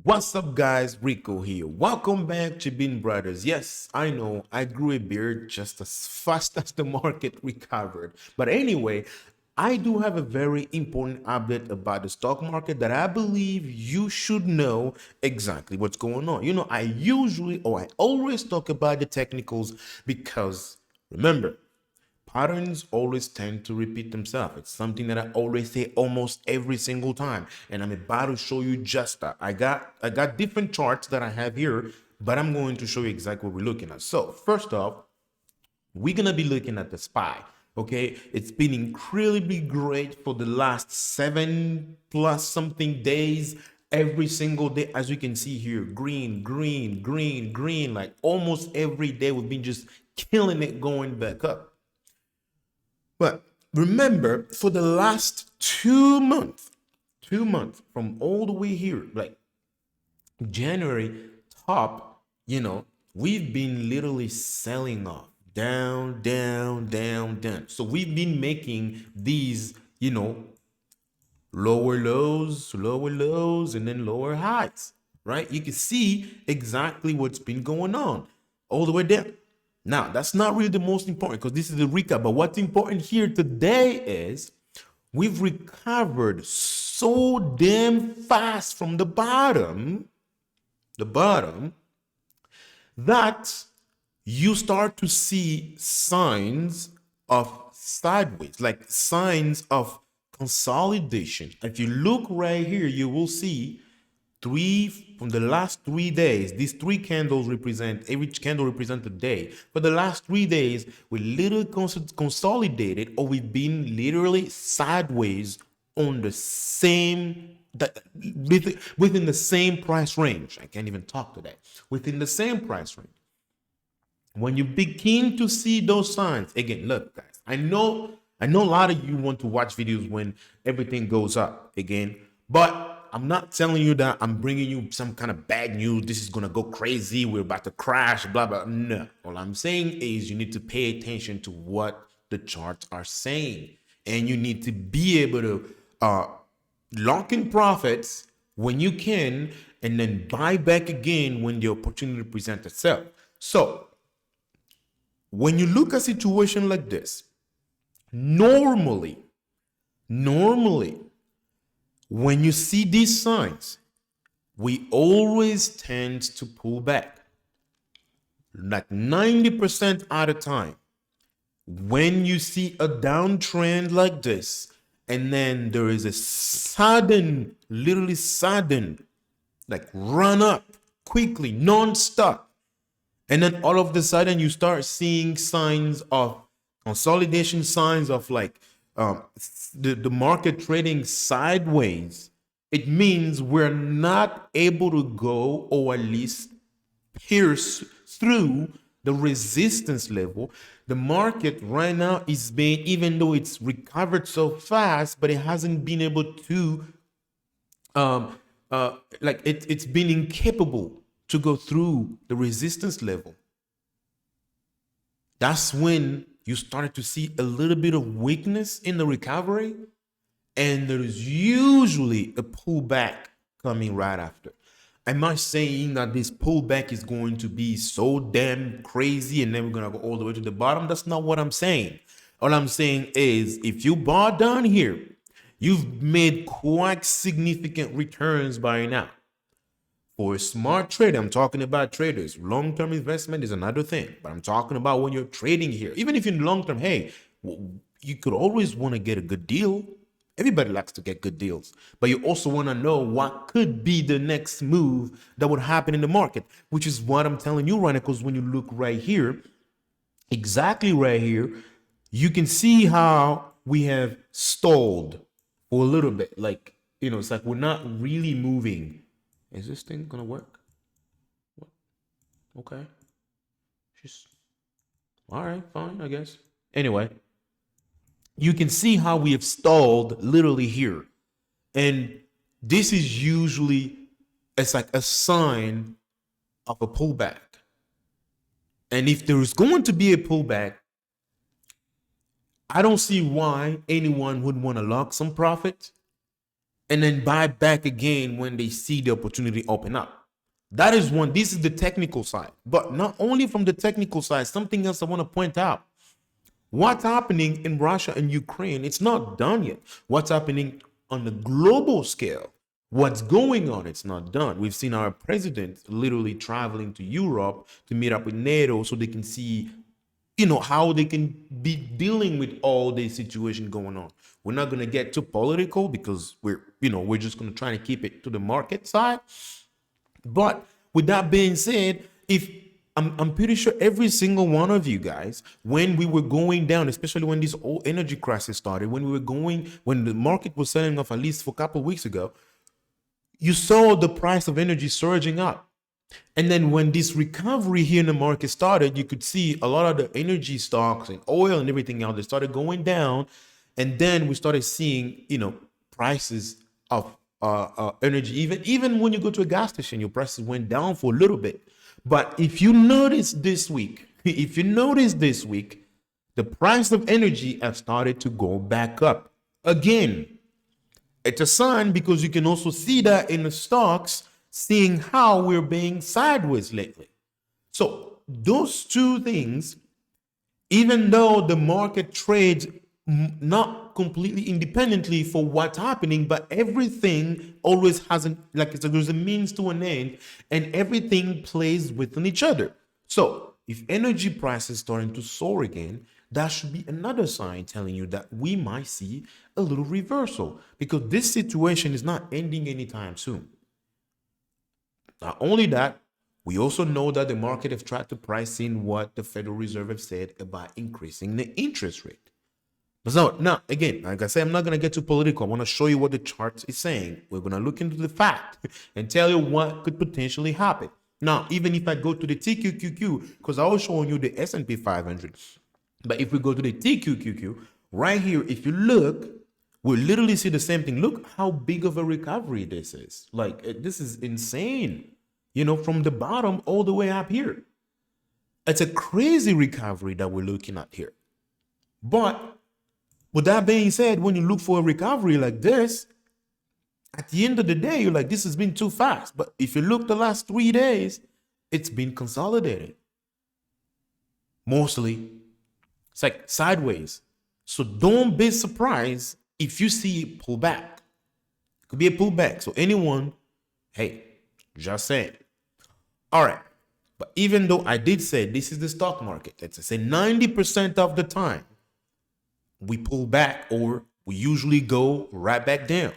What's up, guys? Rico here. Welcome back, Chibind Brothers. Yes, I know I grew a beard just as fast as the market recovered. But anyway, I do have a very important update about the stock market that I believe you should know exactly what's going on. I always talk about the technicals because remember, patterns always tend to repeat themselves. It's something that I always say almost every single time, and I'm about to show you just that. I got different charts that I have here, but I'm going to show you exactly what we're looking at. So first off, we're gonna be looking at the SPY. Okay, it's been incredibly great for the last 7+ something days. Every single day, as you can see here, green, green, green, green, like almost every day we've been just killing it going back up. But remember, for the last 2 months, from all the way here, like January top, we've been literally selling off down, down, down, down. So we've been making these, lower lows, and then lower highs, right? You can see exactly what's been going on all the way down. Now, that's not really the most important because this is the recap, but what's important here today is we've recovered so damn fast from the bottom, that you start to see signs of sideways, like signs of consolidation. If you look right here, you will see from the last 3 days. These three candles represent, every candle represents a day. For the last 3 days, we literally consolidated, or we've been literally sideways on the same, within the same price range. I can't even talk today. Within the same price range. When you begin to see those signs, again, look, guys, I know a lot of you want to watch videos when everything goes up again, but I'm not telling you that I'm bringing you some kind of bad news. This is going to go crazy. We're about to crash, blah, blah. No. All I'm saying is you need to pay attention to what the charts are saying. And you need to be able to lock in profits when you can, and then buy back again when the opportunity presents itself. So when you look at a situation like this, normally, when you see these signs, we always tend to pull back. Like 90% at a time, when you see a downtrend like this, and then there is a sudden, literally sudden, like run up quickly, non-stop, and then all of a sudden you start seeing signs of consolidation, signs of like the market trading sideways. It means we're not able to go, or at least pierce through the resistance level. The market right now is being, even though it's recovered so fast, but it hasn't been able to it's been incapable to go through the resistance level. That's when you started to see a little bit of weakness in the recovery, and there is usually a pullback coming right after. I'm not saying that this pullback is going to be so damn crazy and then we're going to go all the way to the bottom. That's not what I'm saying. All I'm saying is if you bought down here, you've made quite significant returns by now. For a smart trader, I'm talking about traders. Long-term investment is another thing, but I'm talking about when you're trading here. Even if in long-term, hey, you could always want to get a good deal. Everybody likes to get good deals, but you also want to know what could be the next move that would happen in the market, which is what I'm telling you right now. Because when you look right here, exactly right here, you can see how we have stalled for a little bit. Like, it's like we're not really moving. Is this thing gonna work? What? Okay. Just all right, fine, I guess. Anyway, you can see how we have stalled literally here. And this is usually, it's like a sign of a pullback. And if there is going to be a pullback, I don't see why anyone would want to lock some profit and then buy back again when they see the opportunity open up. That is one. This is the technical side. But not only from the technical side, something else I want to point out. What's happening in Russia and Ukraine, it's not done yet. What's happening on the global scale, what's going on, it's not done. We've seen our president literally traveling to Europe to meet up with NATO so they can see, how they can be dealing with all this situation going on. We're not going to get too political because we're just going to try to keep it to the market side. But with that being said, if I'm pretty sure every single one of you guys, when we were going down, especially when this old energy crisis started, when the market was selling off, at least for a couple of weeks ago, you saw the price of energy surging up. And then when this recovery here in the market started, you could see a lot of the energy stocks and oil and everything else, they started going down. And then we started seeing, prices of energy. Even when you go to a gas station, your prices went down for a little bit. But if you notice this week, the price of energy has started to go back up again. It's a sign because you can also see that in the stocks, seeing how we're being sideways lately. So those two things, even though the market trades not completely independently for what's happening, but everything always has there's a means to an end, and everything plays within each other. So if energy prices starting to soar again, that should be another sign telling you that we might see a little reversal, because this situation is not ending anytime soon. Not only that, we also know that the market have tried to price in what the Federal Reserve have said about increasing the interest rate. So now, again, like I said, I'm not going to get too political. I want to show you what the chart is saying. We're going to look into the fact and tell you what could potentially happen. Now, even if I go to the TQQQ, because I was showing you the S&P 500, but if we go to the TQQQ, right here, if you look, we'll literally see the same thing. Look how big of a recovery this is. This is insane. From the bottom all the way up here. It's a crazy recovery that we're looking at here. But with that being said, when you look for a recovery like this, at the end of the day, you're like, this has been too fast. But if you look the last 3 days, it's been consolidating. Mostly, it's like sideways. So don't be surprised if you see it pull back. It could be a pullback. So anyone, hey, just saying. All right. But even though I did say this is the stock market, let's say 90% of the time, we pull back or we usually go right back down.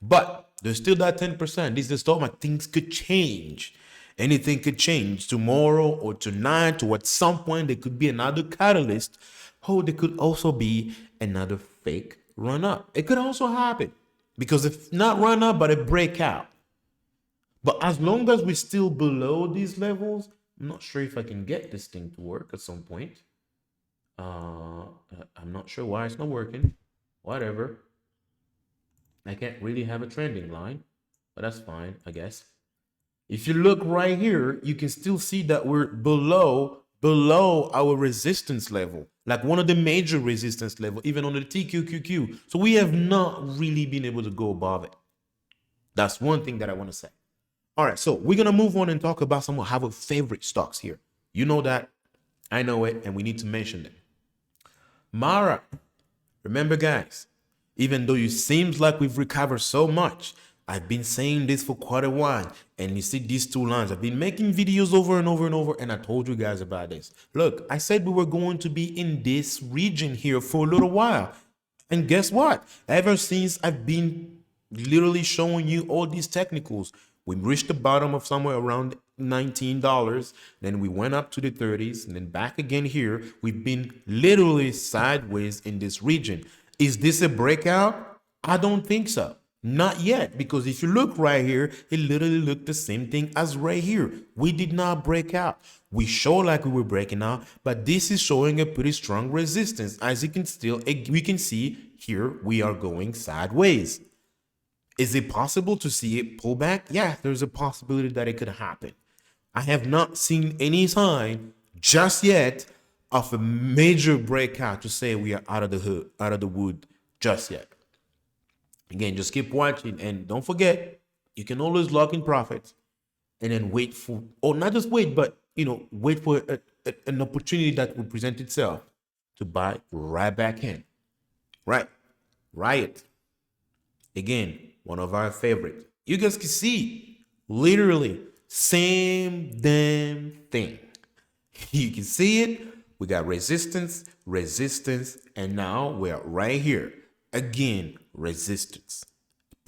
But there's still that 10%. This is the stock market. Things could change. Anything could change tomorrow or tonight, or at some point there could be another catalyst. There could also be another fake run up. It could also happen, because if not run up, but a breakout. But as long as we're still below these levels, I'm not sure if I can get this thing to work at some point. I'm not sure why it's not working. Whatever. I can't really have a trending line, but that's fine, I guess. If you look right here, you can still see that we're below our resistance level, like one of the major resistance level, even on the TQQQ. So we have not really been able to go above it. That's one thing that I want to say. All right, so we're gonna move on and talk about some of our favorite stocks here. You know that, I know it, and we need to mention them. Mara, remember guys, even though it seems like we've recovered so much, I've been saying this for quite a while, and you see these two lines. I've been making videos over and over and over, and I told you guys about this. Look, I said we were going to be in this region here for a little while, and guess what? Ever since I've been literally showing you all these technicals, we reached the bottom of somewhere around $19. Then we went up to the 30s and then back again here. We've been literally sideways in this region. Is this a breakout? I don't think so. Not yet, because if you look right here, it literally looked the same thing as right here. We did not break out. We show like we were breaking out, but this is showing a pretty strong resistance. As you can we can see here, we are going sideways. Is it possible to see it pull back? Yeah, there's a possibility that it could happen. I have not seen any sign just yet of a major breakout to say we are out of the wood just yet. Again, just keep watching and don't forget, you can always lock in profits and then wait for, or not just wait, but wait for an opportunity that will present itself to buy right back in. Right? Riot. Again, one of our favorite. You guys can see literally same damn thing. You can see it. We got resistance, resistance, and now we're right here. Again, resistance.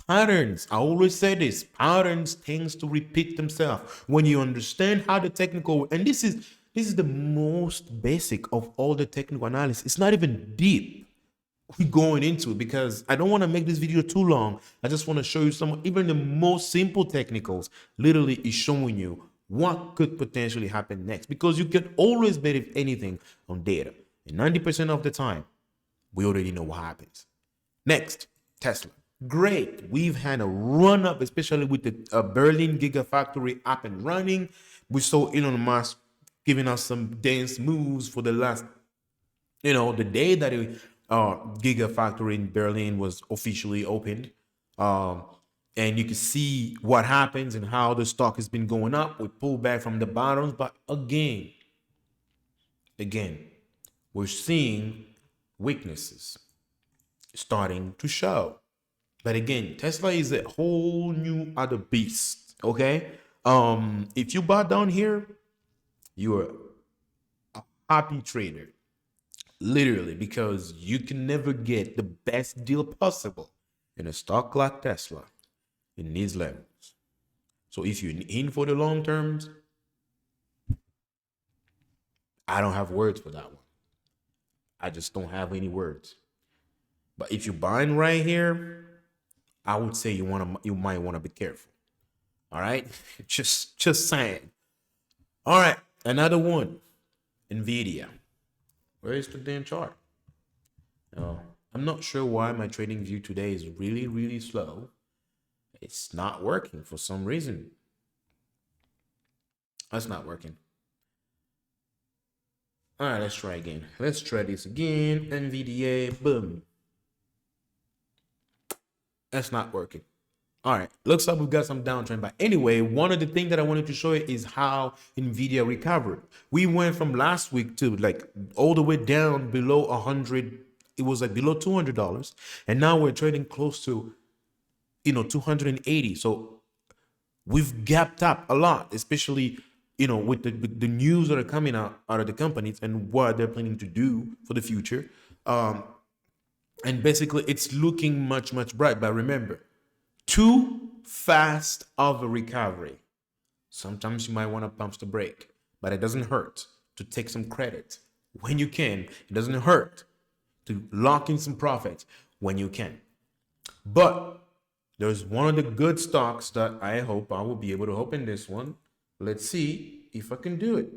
Patterns, I always say this, patterns tends to repeat themselves. When you understand how the technical, and this is the most basic of all the technical analysis. It's not even deep we going into it because I don't want to make this video too long. I just want to show you some, even the most simple technicals literally is showing you what could potentially happen next, because you can always bet if anything on data. And 90% of the time, we already know what happens. Next, Tesla. Great. We've had a run up, especially with the Berlin Gigafactory up and running. We saw Elon Musk giving us some dance moves for the last, the day that the Gigafactory in Berlin was officially opened. And you can see what happens and how the stock has been going up. We pull back from the bottoms, but again, we're seeing weaknesses starting to show. But again, Tesla is a whole new other beast. Okay. If you buy down here, you're a happy trader. Literally, because you can never get the best deal possible in a stock like Tesla in these levels. So if you're in for the long terms, I don't have words for that one. I just don't have any words. But if you're buying right here, I would say you might want to be careful. All right, just saying. All right, another one, Nvidia. Where is the damn chart? I'm not sure why my trading view today is really, really slow. It's not working for some reason. That's not working. All right, let's try again. Let's try this again. NVDA, boom. That's not working. All right, looks like we've got some downtrend. But anyway, one of the things that I wanted to show you is how Nvidia recovered. We went from last week to like all the way down below 100. It was like below $200, and now we're trading close to 280. So we've gapped up a lot, especially with the news that are coming out of the companies and what they're planning to do for the future. And basically, it's looking much, much bright. But remember, too fast of a recovery. Sometimes you might want to pump the brake, but it doesn't hurt to take some credit when you can. It doesn't hurt to lock in some profit when you can. But there's one of the good stocks that I hope I will be able to open this one. Let's see if I can do it.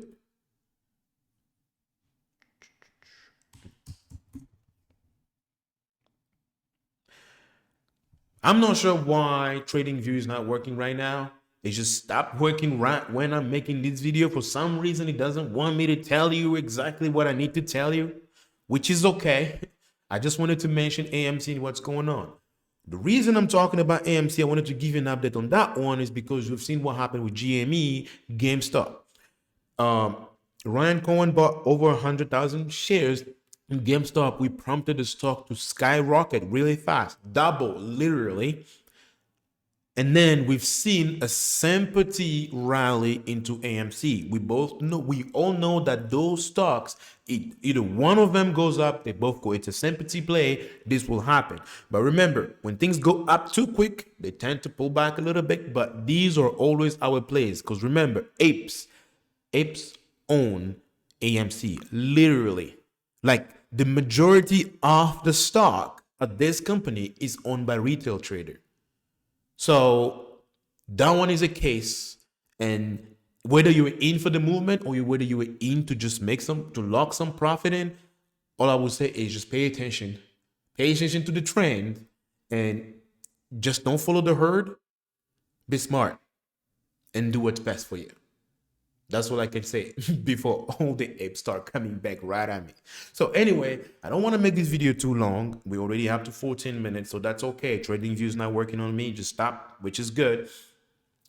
I'm not sure why TradingView is not working right now. It just stopped working right when I'm making this video. For some reason, it doesn't want me to tell you exactly what I need to tell you, which is okay. I just wanted to mention AMC and what's going on. The reason I'm talking about AMC, I wanted to give you an update on that one, is because you've seen what happened with GME, GameStop. Ryan Cohen bought over 100,000 shares in GameStop. We prompted the stock to skyrocket really fast, double literally. And then we've seen a sympathy rally into AMC. We all know that those stocks, either one of them goes up, they both go. It's a sympathy play. This will happen. But remember, when things go up too quick, they tend to pull back a little bit. But these are always our plays. Because remember, apes own AMC, literally. Like the majority of the stock at this company is owned by retail trader. So that one is a case, and whether you were in for the movement or whether you were in to just to lock some profit in, all I would say is just pay attention to the trend, and just don't follow the herd. Be smart and do what's best for you. That's what I can say before all the apes start coming back right at me. So anyway, I don't want to make this video too long. We already have to 14 minutes, so that's okay. TradingView is not working on me. Just stop, which is good.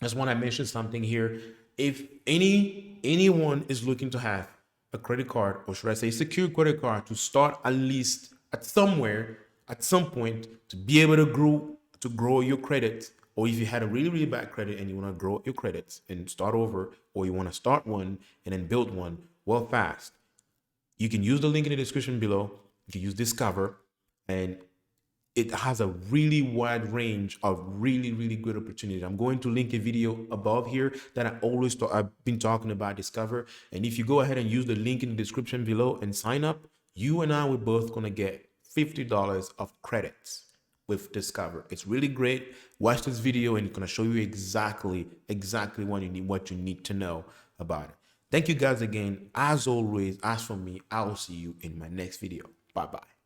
Just want to mention something here. If anyone is looking to have a credit card, or should I say secure credit card, to start at least at somewhere at some point to be able to grow your credit, or if you had a really bad credit and you want to grow your credits and start over, or you want to start one and then build one well fast, you can use the link in the description below. You can use Discover, and it has a really wide range of really good opportunity. I'm going to link a video above here that I've been talking about Discover. And if you go ahead and use the link in the description below and sign up, you and I we're both gonna get $50 of credits with Discover. It's really great. Watch this video and it's gonna show you exactly what you need to know about it. Thank you guys again. As always, as for me, I will see you in my next video. Bye bye.